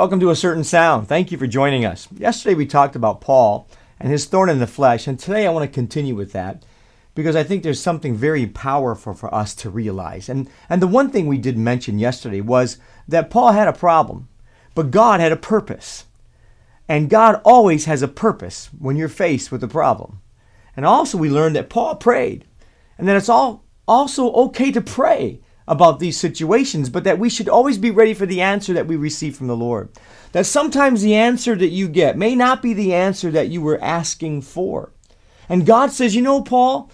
Welcome to A Certain Sound. Thank you for joining us. Yesterday we talked about Paul and his thorn in the flesh, and today I want to continue with that because I think there's something very powerful for us to realize. And the one thing we did mention yesterday was that Paul had a problem, but God had a purpose. And God always has a purpose when you're faced with a problem. And also we learned that Paul prayed, and that it's also okay to pray about these situations, but that we should always be ready for the answer that we receive from the Lord. That sometimes the answer that you get may not be the answer that you were asking for. And God says, you know, Paul,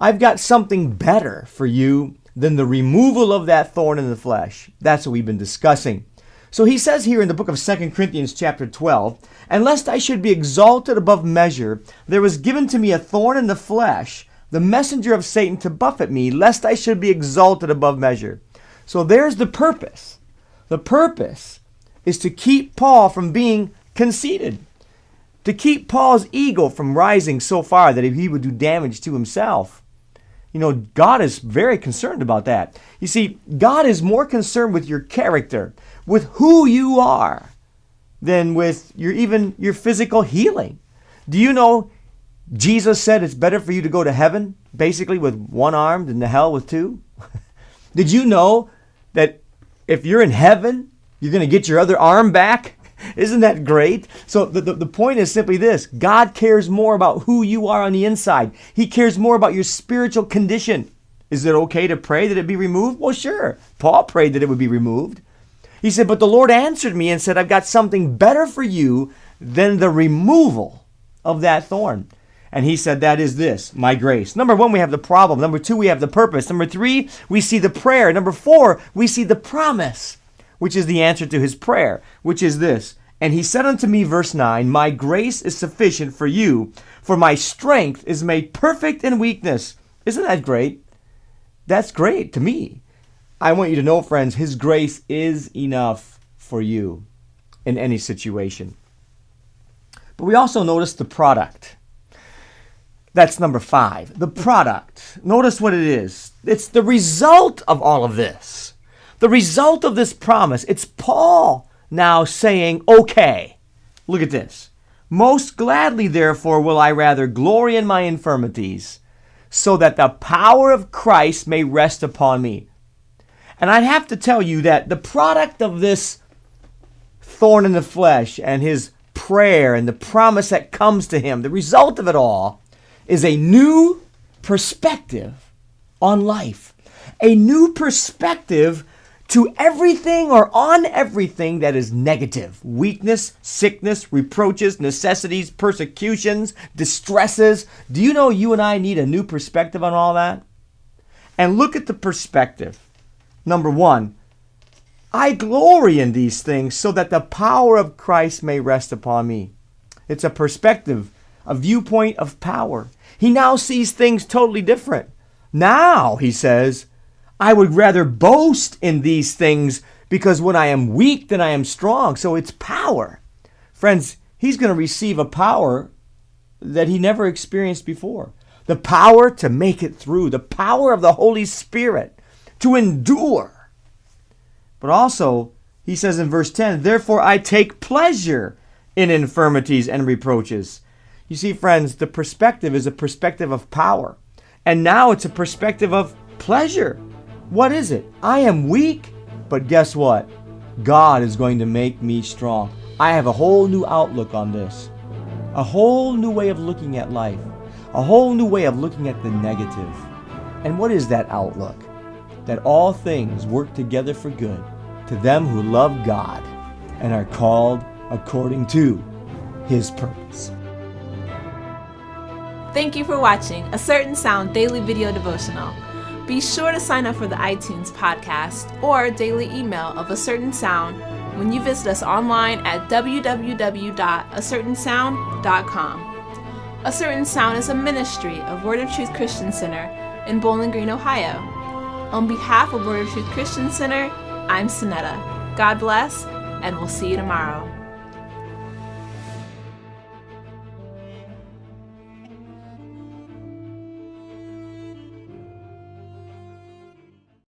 I've got something better for you than the removal of that thorn in the flesh. That's what we've been discussing. So he says here in the book of 2 Corinthians chapter 12, and lest I should be exalted above measure, there was given to me a thorn in the flesh, the messenger of Satan to buffet me, lest I should be exalted above measure. So there's the purpose. The purpose is to keep Paul from being conceited, to keep Paul's ego from rising so far that he would do damage to himself. You know, God is very concerned about that. You see, God is more concerned with your character, with who you are, than with your physical healing. Do you know Jesus said it's better for you to go to heaven, basically with one arm, than to hell with two? Did you know that if you're in heaven, you're going to get your other arm back? Isn't that great? So the point is simply this. God cares more about who you are on the inside. He cares more about your spiritual condition. Is it okay to pray that it be removed? Well, sure. Paul prayed that it would be removed. He said, but the Lord answered me and said, I've got something better for you than the removal of that thorn. And he said, that is this, my grace. Number one, we have the problem. Number two, we have the purpose. Number three, we see the prayer. Number four, we see the promise, which is the answer to his prayer, which is this. And he said unto me, verse 9, my grace is sufficient for you, for my strength is made perfect in weakness. Isn't that great? That's great to me. I want you to know, friends, his grace is enough for you in any situation. But we also notice the product. That's number 5. The product. Notice what it is. It's the result of all of this. The result of this promise. It's Paul now saying, okay, look at this. Most gladly, therefore, will I rather glory in my infirmities, so that the power of Christ may rest upon me. And I have to tell you that the product of this thorn in the flesh and his prayer and the promise that comes to him, the result of it all, is a new perspective on life. A new perspective to everything or on everything that is negative. Weakness, sickness, reproaches, necessities, persecutions, distresses. Do you know you and I need a new perspective on all that? And look at the perspective. Number 1, I glory in these things so that the power of Christ may rest upon me. It's a perspective, a viewpoint of power. He now sees things totally different. Now, he says, I would rather boast in these things because when I am weak, then I am strong. So it's power. Friends, he's going to receive a power that he never experienced before. The power to make it through. The power of the Holy Spirit to endure. But also, he says in verse 10, therefore I take pleasure in infirmities and reproaches. You see, friends, the perspective is a perspective of power. And now it's a perspective of pleasure. What is it? I am weak, but guess what? God is going to make me strong. I have a whole new outlook on this. A whole new way of looking at life. A whole new way of looking at the negative. And what is that outlook? That all things work together for good to them who love God and are called according to his purpose. Thank you for watching A Certain Sound Daily Video Devotional. Be sure to sign up for the iTunes podcast or daily email of A Certain Sound when you visit us online at www.acertainsound.com. A Certain Sound is a ministry of Word of Truth Christian Center in Bowling Green, Ohio. On behalf of Word of Truth Christian Center, I'm Sonetta. God bless, and we'll see you tomorrow.